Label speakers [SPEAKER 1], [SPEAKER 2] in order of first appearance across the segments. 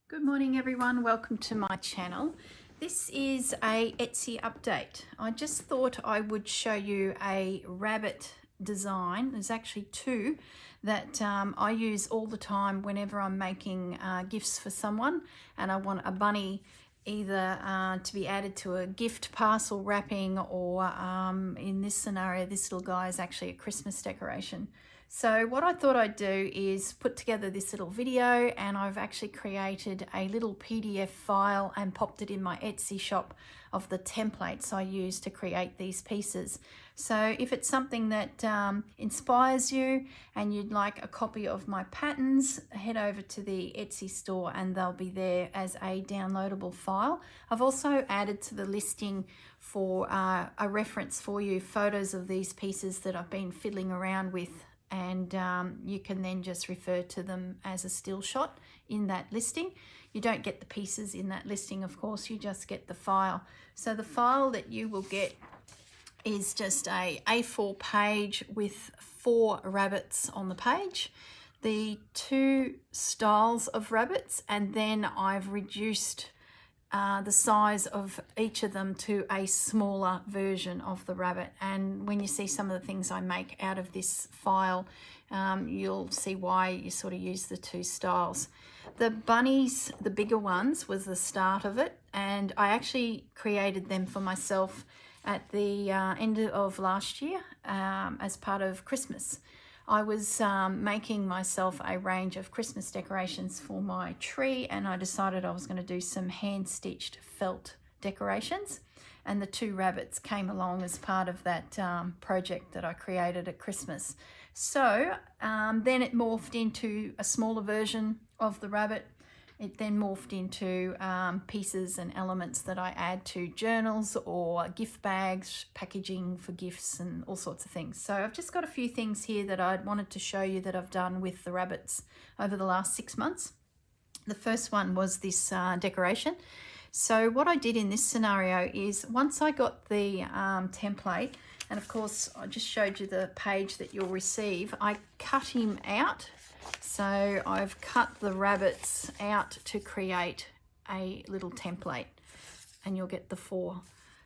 [SPEAKER 1] Good morning everyone, welcome to my channel. This is a Etsy update. I just thought I would show you a rabbit design. There's actually two that I use all the time whenever I'm making gifts for someone and I want a bunny either to be added to a gift parcel wrapping or in this scenario this little guy is actually a Christmas decoration. So what I thought I'd do is put together this little video, and I've actually created a little PDF file and popped it in my Etsy shop of the templates I use to create these pieces. So if it's something that inspires you and you'd like a copy of my patterns, head over to the Etsy store and they'll be there as a downloadable file. I've also added to the listing for a reference for you photos of these pieces that I've been fiddling around with, and you can then just refer to them as a still shot in that listing. You don't get the pieces in that listing, of course, you just get the file. So the file that you will get is just a A4 page with 4 rabbits on the page, the 2 styles of rabbits, and then I've reduced the size of each of them to a smaller version of the rabbit. And when you see some of the things I make out of this file, you'll see why you sort of use the 2 styles. The bunnies, the bigger ones, was the start of it, and I actually created them for myself at the end of last year as part of Christmas. I was making myself a range of Christmas decorations for my tree, and I decided I was going to do some hand-stitched felt decorations, and the 2 rabbits came along as part of that project that I created at Christmas. So then it morphed into a smaller version of the rabbit. It then morphed into pieces and elements that I add to journals or gift bags, packaging for gifts and all sorts of things. So I've just got a few things here that I wanted to show you that I've done with the rabbits over the last 6 months. The first one was this decoration. So what I did in this scenario is, once I got the template, and of course I just showed you the page that you'll receive, I cut him out. So I've cut the rabbits out to create a little template, and you'll get the 4.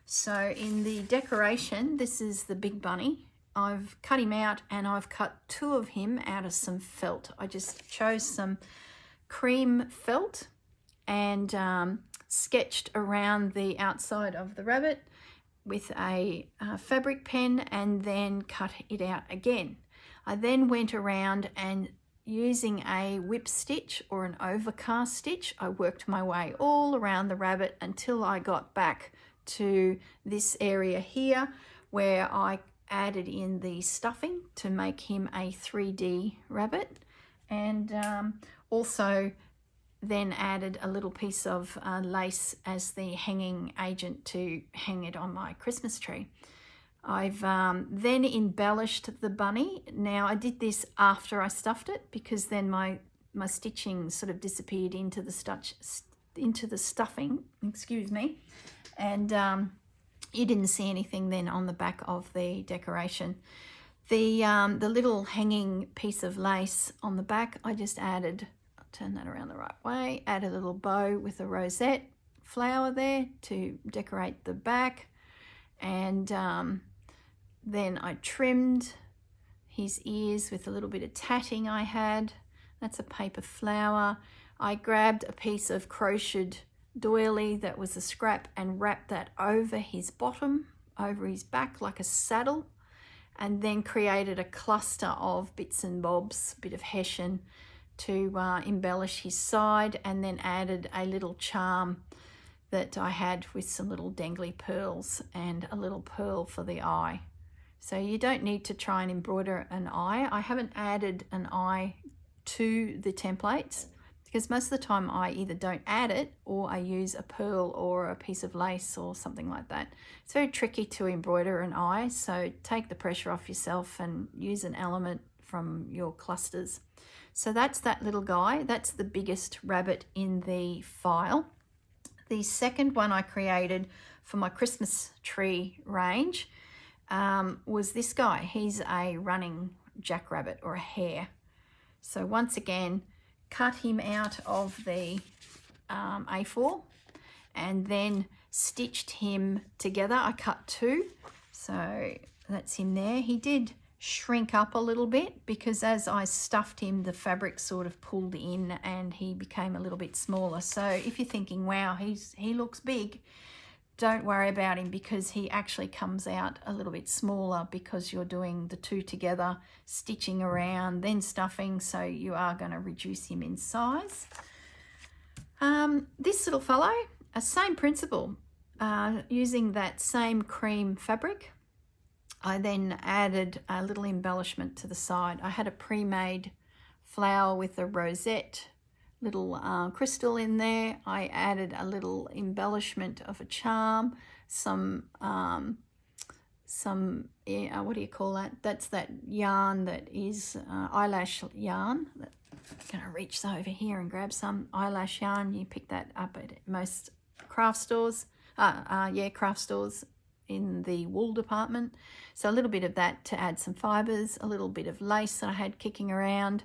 [SPEAKER 1] So in the decoration, this is the big bunny. I've cut him out and I've cut 2 of him out of some felt. I just chose some cream felt and sketched around the outside of the rabbit with a fabric pen and then cut it out again. I then went around and using a whip stitch or an overcast stitch, I worked my way all around the rabbit until I got back to this area here where I added in the stuffing to make him a 3D rabbit, and also then added a little piece of lace as the hanging agent to hang it on my Christmas tree. I've then embellished the bunny. Now I did this after I stuffed it because then my stitching sort of disappeared into the stuffing, excuse me, and you didn't see anything then on the back of the decoration. The little hanging piece of lace on the back, I just added, I'll turn that around the right way, add a little bow with a rosette flower there to decorate the back, and then I trimmed his ears with a little bit of tatting I had. That's a paper flower. I grabbed a piece of crocheted doily that was a scrap and wrapped that over his bottom, over his back like a saddle, and then created a cluster of bits and bobs, a bit of hessian to embellish his side, and then added a little charm that I had with some little dangly pearls and a little pearl for the eye. So you don't need to try and embroider an eye. I haven't added an eye to the templates because most of the time I either don't add it or I use a pearl or a piece of lace or something like that. It's very tricky to embroider an eye, so take the pressure off yourself and use an element from your clusters. So that's that little guy. That's the biggest rabbit in the file. The second one I created for my Christmas tree range was this guy. He's a running jackrabbit or a hare. So once again, cut him out of the A4 and then stitched him together. I cut 2, so that's him there. He did shrink up a little bit because as I stuffed him, the fabric sort of pulled in and he became a little bit smaller. So if you're thinking, wow, he looks big, don't worry about him because he actually comes out a little bit smaller because you're doing the 2 together, stitching around, then stuffing, so you are going to reduce him in size. This little fellow, same principle, using that same cream fabric. I then added a little embellishment to the side. I had a pre-made flower with a rosette little crystal in there. I added a little embellishment of a charm, some what do you call that? That's that yarn that is eyelash yarn. I'm going to reach over here and grab some eyelash yarn. You pick that up at most craft stores. Craft stores in the wool department. So a little bit of that to add some fibres, a little bit of lace that I had kicking around,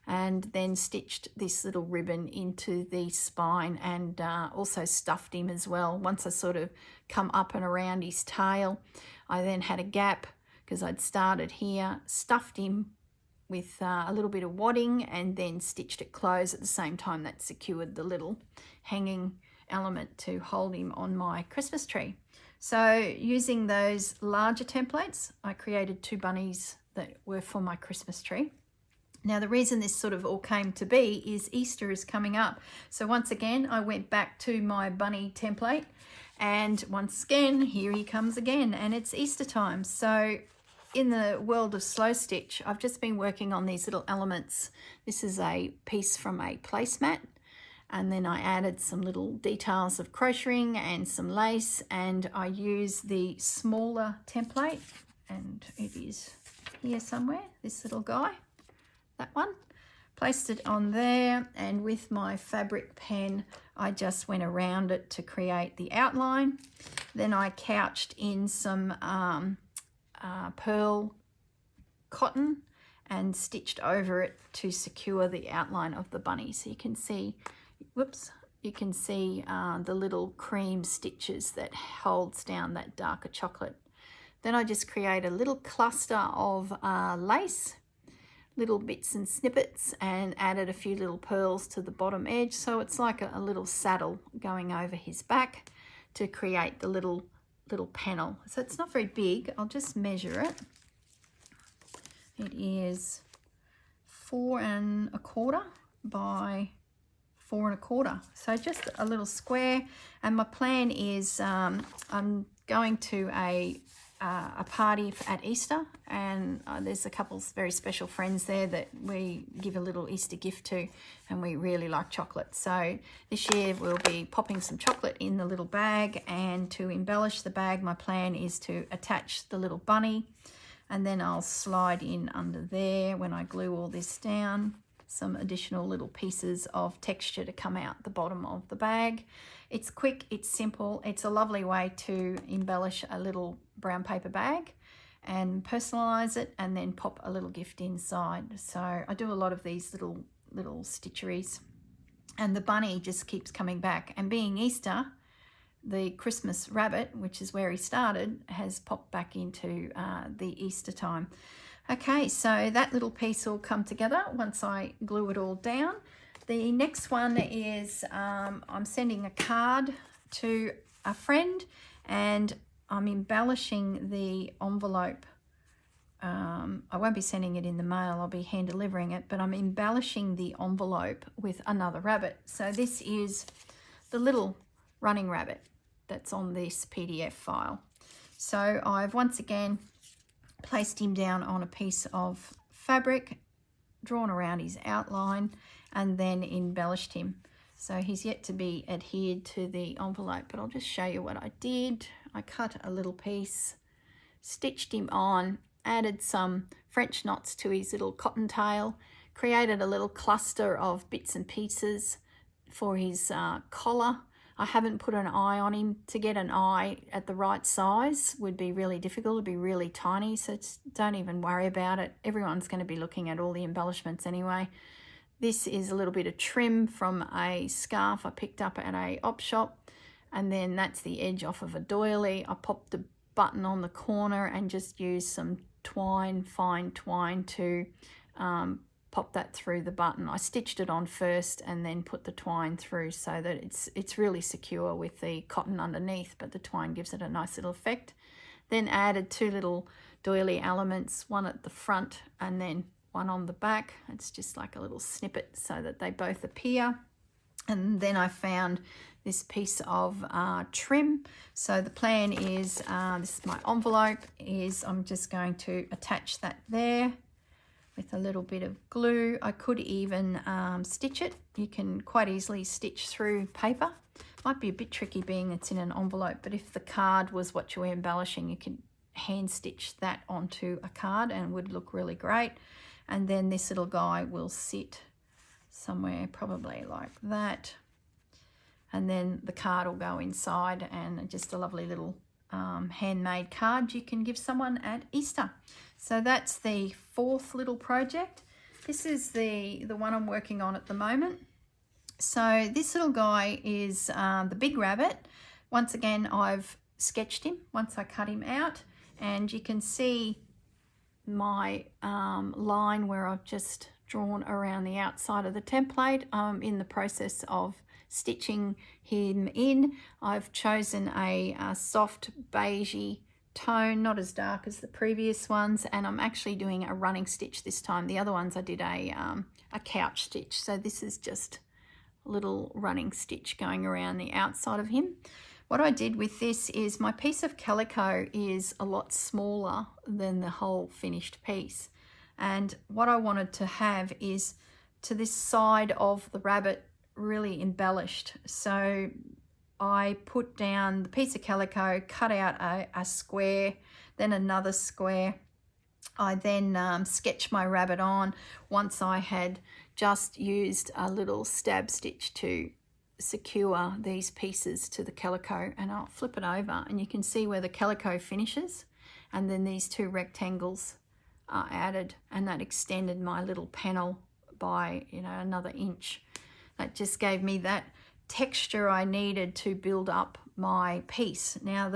[SPEAKER 1] and then stitched this little ribbon into the spine and also stuffed him as well. Once I sort of come up and around his tail, I then had a gap because I'd started here, stuffed him with a little bit of wadding and then stitched it closed at the same time. That secured the little hanging element to hold him on my Christmas tree. So using those larger templates, I created 2 bunnies that were for my Christmas tree. Now the reason this sort of all came to be is Easter is coming up. So once again, I went back to my bunny template and once again, here he comes again, and it's Easter time. So in the world of slow stitch, I've just been working on these little elements. This is a piece from a placemat. And then I added some little details of crocheting and some lace, and I used the smaller template, and it is here somewhere, this little guy, that one. Placed it on there, and with my fabric pen, I just went around it to create the outline. Then I couched in some pearl cotton and stitched over it to secure the outline of the bunny. So you can see, you can see the little cream stitches that holds down that darker chocolate. Then I just create a little cluster of lace, little bits and snippets, and added a few little pearls to the bottom edge. So it's like a little saddle going over his back to create the little panel. So it's not very big. I'll just measure it. It is 4 1/4 by 4 1/4, so just a little square. And my plan is I'm going to a party at Easter, and there's a couple of very special friends there that we give a little Easter gift to, and we really like chocolate. So this year we'll be popping some chocolate in the little bag, and to embellish the bag, my plan is to attach the little bunny, and then I'll slide in under there when I glue all this down some additional little pieces of texture to come out the bottom of the bag. It's quick, it's simple, it's a lovely way to embellish a little brown paper bag and personalize it, and then pop a little gift inside. So I do a lot of these little stitcheries, and the bunny just keeps coming back. And being Easter, the Christmas rabbit, which is where he started, has popped back into the Easter time. Okay, so that little piece will come together once I glue it all down. The next one is I'm sending a card to a friend, and I'm embellishing the envelope. I won't be sending it in the mail, I'll be hand delivering it, but I'm embellishing the envelope with another rabbit. So this is the little running rabbit that's on this PDF file. So I've once again placed him down on a piece of fabric, drawn around his outline, and then embellished him. So he's yet to be adhered to the envelope, but I'll just show you what I did. I cut a little piece, stitched him on, added some French knots to his little cottontail, created a little cluster of bits and pieces for his collar. I haven't put an eye on him. To get an eye at the right size would be really difficult. It'd be really tiny, so don't even worry about it. Everyone's going to be looking at all the embellishments anyway. This is a little bit of trim from a scarf I picked up at a op shop, and then that's the edge off of a doily. I popped the button on the corner and just used some twine, fine twine, to pop that through the button. I stitched it on first and then put the twine through so that it's really secure with the cotton underneath, but the twine gives it a nice little effect. Then added 2 little doily elements, one at the front and then one on the back. It's just like a little snippet so that they both appear. And then I found this piece of trim. So the plan is, this is my envelope, is I'm just going to attach that there with a little bit of glue. I could even stitch it. You can quite easily stitch through paper. Might be a bit tricky being it's in an envelope, but if the card was what you were embellishing, you could hand stitch that onto a card and it would look really great. And then this little guy will sit somewhere probably like that. And then the card will go inside, and just a lovely little handmade card you can give someone at Easter. So that's the 4th little project. This is the one I'm working on at the moment. So this little guy is the big rabbit. Once again, I've sketched him once I cut him out, and you can see my line where I've just drawn around the outside of the template. I'm in the process of stitching him in. I've chosen a soft beigey tone, not as dark as the previous ones, and I'm actually doing a running stitch this time. The other ones I did a couch stitch, so this is just a little running stitch going around the outside of him. What I did with this is my piece of calico is a lot smaller than the whole finished piece, and what I wanted to have is to this side of the rabbit really embellished. So I put down the piece of calico, cut out a square, then another square. I then sketched my rabbit on once I had just used a little stab stitch to secure these pieces to the calico, and I'll flip it over and you can see where the calico finishes, and then these 2 rectangles are added, and that extended my little panel by another inch. That just gave me that texture I needed to build up my piece. Now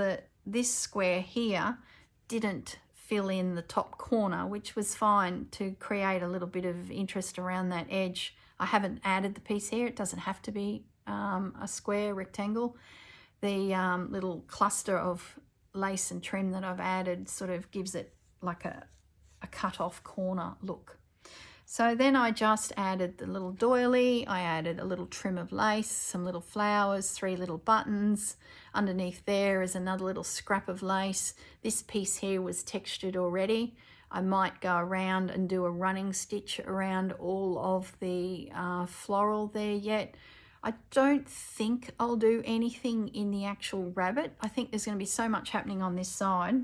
[SPEAKER 1] this square here didn't fill in the top corner, which was fine to create a little bit of interest around that edge. I haven't added the piece here. It doesn't have to be a square rectangle. The little cluster of lace and trim that I've added sort of gives it like a cut off corner look. So then I just added the little doily, I added a little trim of lace, some little flowers, 3 little buttons. Underneath there is another little scrap of lace. This piece here was textured already. I might go around and do a running stitch around all of the floral there yet. I don't think I'll do anything in the actual rabbit. I think there's going to be so much happening on this side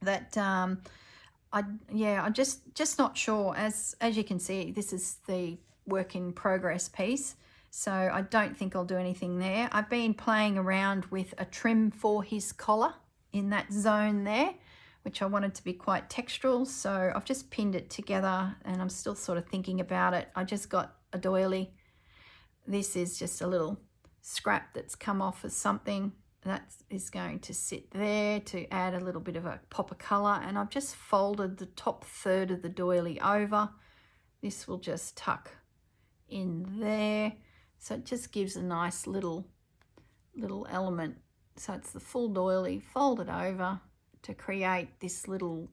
[SPEAKER 1] that I'm just not sure. As you can see, this is the work in progress piece, so I don't think I'll do anything there. I've been playing around with a trim for his collar in that zone there, which I wanted to be quite textural, so I've just pinned it together and I'm still sort of thinking about it. I just got a doily. This is just a little scrap that's come off as something. That is going to sit there to add a little bit of a pop of colour, and I've just folded the top third of the doily over. This will just tuck in there, so it just gives a nice little element. So it's the full doily folded over to create this little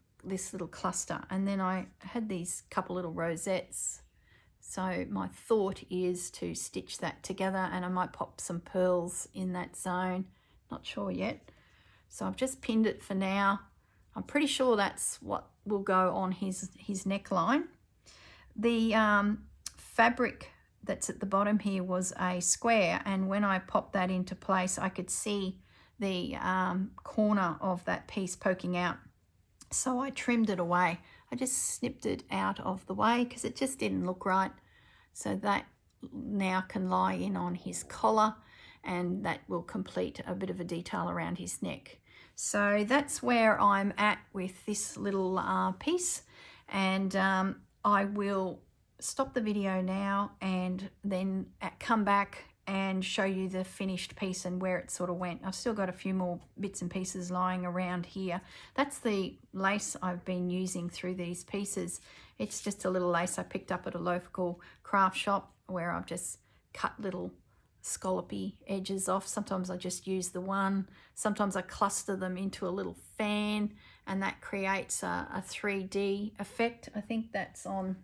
[SPEAKER 1] cluster. And then I had these couple little rosettes, so my thought is to stitch that together, and I might pop some pearls in that zone. Not sure yet. So I've just pinned it for now. I'm pretty sure that's what will go on his neckline. The fabric that's at the bottom here was a square, and when I popped that into place I could see the corner of that piece poking out. So I trimmed it away. I just snipped it out of the way because it just didn't look right. So that now can lie in on his collar, and that will complete a bit of a detail around his neck. So that's where I'm at with this little piece, and I will stop the video now and then come back and show you the finished piece and where it sort of went. I've still got a few more bits and pieces lying around here. That's the lace I've been using through these pieces. It's just a little lace I picked up at a local craft shop where I've just cut little scallopy edges off. Sometimes I just use the one, sometimes I cluster them into a little fan, and that creates a 3D effect. I think that's on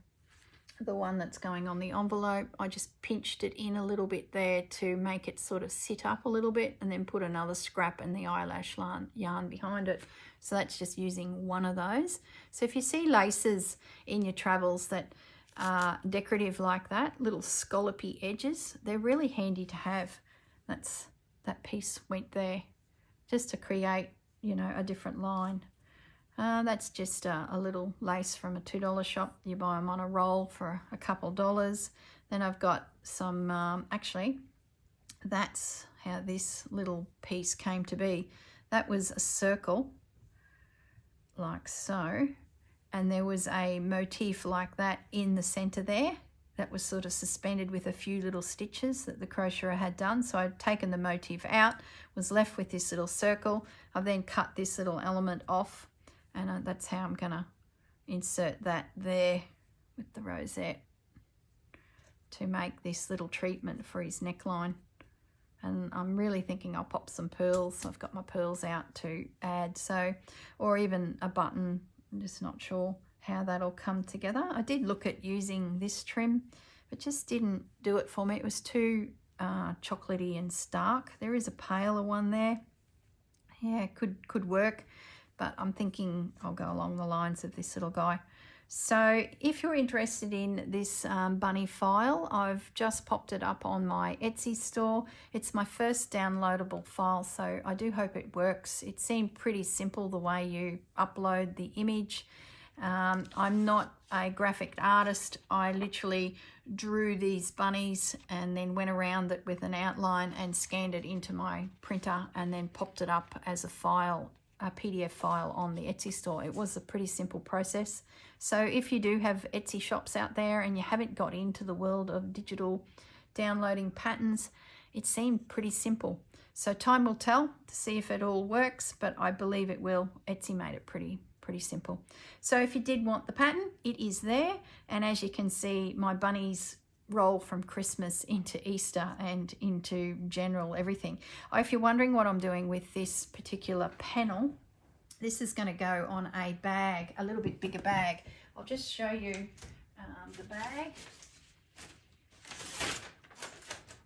[SPEAKER 1] the one that's going on the envelope. I just pinched it in a little bit there to make it sort of sit up a little bit, and then put another scrap and the eyelash yarn behind it. So that's just using one of those. So if you see laces in your travels that are decorative like that, little scallopy edges, they're really handy to have. That piece went there just to create, you know, a different line. That's just a little lace from a $2 shop. You buy them on a roll for a couple dollars. Then I've got some, actually, that's how this little piece came to be. That was a circle, like so, and there was a motif like that in the center there that was sort of suspended with a few little stitches that the crocheter had done. So I'd taken the motif out, was left with this little circle. I've then cut this little element off, and that's how I'm gonna insert that there with the rosette to make this little treatment for his neckline. And I'm really thinking I'll pop some pearls. I've got my pearls out to add, so, or even a button. I'm just not sure how that'll come together. I did look at using this trim, but just didn't do it for me. It was too chocolatey and stark. There is a paler one there. Yeah, could work, but I'm thinking I'll go along the lines of this little guy. So if you're interested in this bunny file, I've just popped it up on my Etsy store. It's my first downloadable file, so I do hope it works. It seemed pretty simple the way you upload the image. I'm not a graphic artist. I literally drew these bunnies and then went around it with an outline and scanned it into my printer and then popped it up as a file, a PDF file on the Etsy store. It was a pretty simple process. So if you do have Etsy shops out there and you haven't got into the world of digital downloading patterns, it seemed pretty simple. So time will tell to see if it all works, but I believe it will. Etsy made it pretty simple. So if you did want the pattern, it is there. And as you can see, my bunnies roll from Christmas into Easter and into general everything. If you're wondering what I'm doing with this particular panel, this is going to go on a bag, a little bit bigger bag. I'll just show you the bag.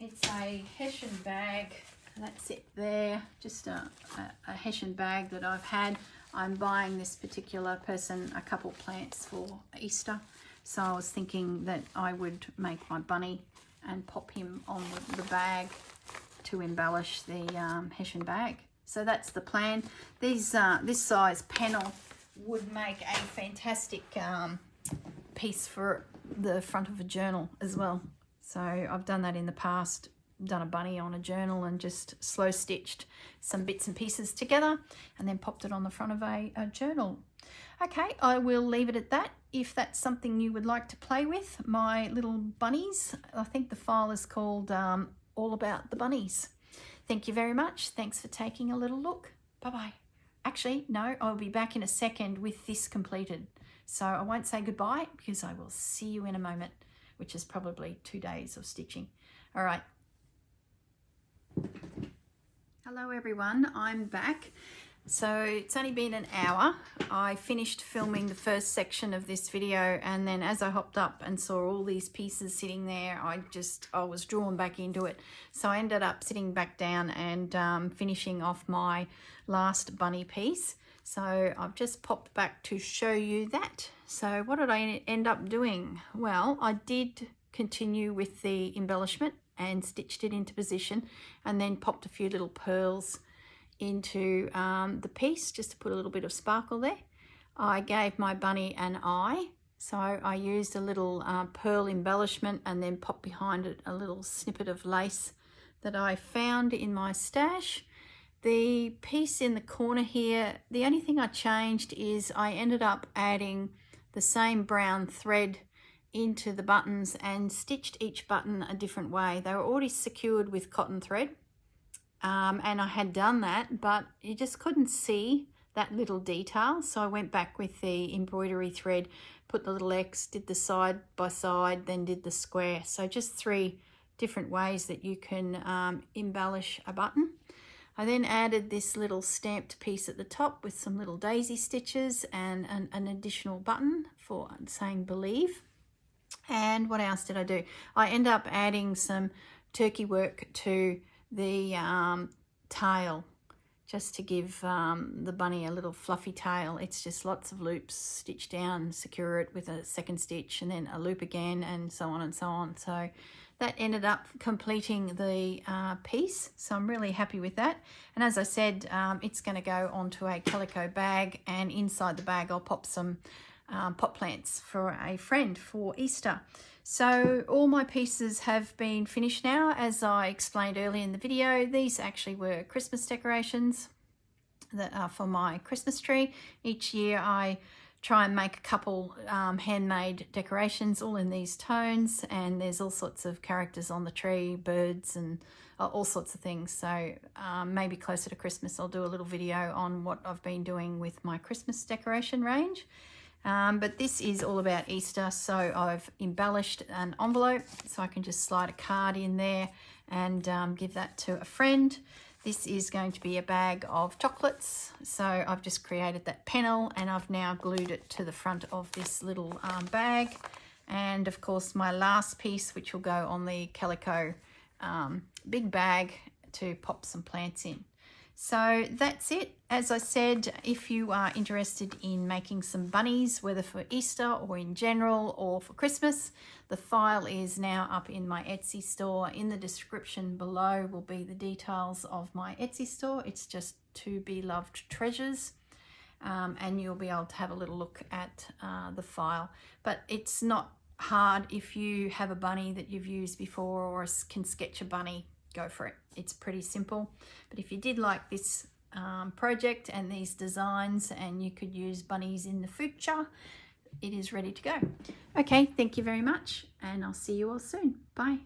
[SPEAKER 1] It's a Hessian bag. That's it there, just a Hessian bag that I've had. I'm buying this particular person a couple plants for Easter. So I was thinking that I would make my bunny and pop him on the bag to embellish the Hessian bag. So that's the plan. This size panel would make a fantastic piece for the front of a journal as well. So I've done that in the past, done a bunny on a journal and just slow stitched some bits and pieces together and then popped it on the front of a journal. Okay, I will leave it at that. If that's something you would like to play with, my little bunnies, I think the file is called All About the Bunnies. Thank you very much. Thanks for taking a little look. Bye-bye. Actually, no, I'll be back in a second with this completed. So I won't say goodbye because I will see you in a moment, which is probably 2 days of stitching. All right. Hello everyone, I'm back. So it's only been an hour. I finished filming the first section of this video, and then as I hopped up and saw all these pieces sitting there, I was drawn back into it. So I ended up sitting back down and finishing off my last bunny piece. So I've just popped back to show you that. So what did I end up doing? Well, I did continue with the embellishment and stitched it into position and then popped a few little pearls into the piece just to put a little bit of sparkle there. I gave my bunny an eye, so I used a little pearl embellishment and then popped behind it a little snippet of lace that I found in my stash. The piece in the corner here, the only thing I changed is I ended up adding the same brown thread into the buttons and stitched each button a different way. They were already secured with cotton thread, and I had done that, but you just couldn't see that little detail. So I went back with the embroidery thread, put the little X, did the side by side, then did the square. So just 3 different ways that you can embellish a button. I then added this little stamped piece at the top with some little daisy stitches and an additional button for saying believe. And what else did I do? I end up adding some turkey work to the tail, just to give the bunny a little fluffy tail. It's just lots of loops, stitch down, secure it with a second stitch, and then a loop again, and so on and so on. So that ended up completing the piece, so I'm really happy with that. And as I said, it's going to go onto a calico bag, and inside the bag I'll pop some pot plants for a friend for Easter. So all my pieces have been finished now. As I explained earlier in the video, these actually were Christmas decorations that are for my Christmas tree. Each year I try and make a couple handmade decorations, all in these tones, and there's all sorts of characters on the tree, birds and all sorts of things. So maybe closer to Christmas I'll do a little video on what I've been doing with my Christmas decoration range. But this is all about Easter, so I've embellished an envelope so I can just slide a card in there and give that to a friend. This is going to be a bag of chocolates, so I've just created that panel and I've now glued it to the front of this little bag. And of course my last piece, which will go on the calico big bag to pop some plants in. So that's it. As I said, if you are interested in making some bunnies, whether for Easter or in general or for Christmas, the file is now up in my Etsy store. In the description below will be the details of my Etsy store. It's just To Be Loved Treasures. And you'll be able to have a little look at the file. But it's not hard. If you have a bunny that you've used before or can sketch a bunny, go for it. It's pretty simple. But if you did like this project and these designs, and you could use bunnies in the future, it is ready to go. Okay, thank you very much, and I'll see you all soon. Bye.